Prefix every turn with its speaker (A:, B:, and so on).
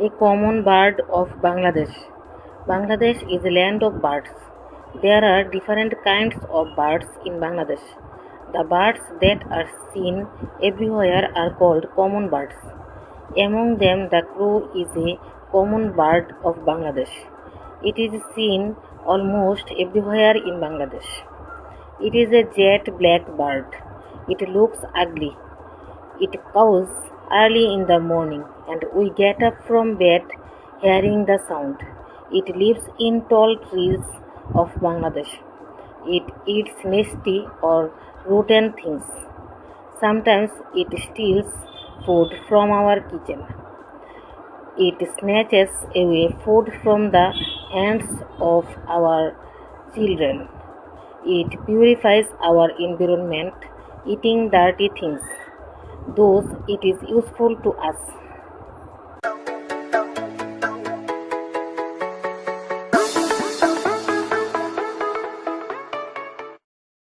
A: A common bird of Bangladesh. Bangladesh is a land of birds. There are different kinds of birds in Bangladesh. The birds that are seen everywhere are called common birds. Among them, the crow is a common bird of Bangladesh. It is seen almost everywhere in Bangladesh. It is a jet black bird. It looks ugly. It cows early in the morning, and we get up from bed hearing the sound. It lives in tall trees of Bangladesh. It eats nasty or rotten things. Sometimes it steals food from our kitchen. It snatches away food from the hands of our children. It purifies our environment, eating dirty things, those it is useful to us.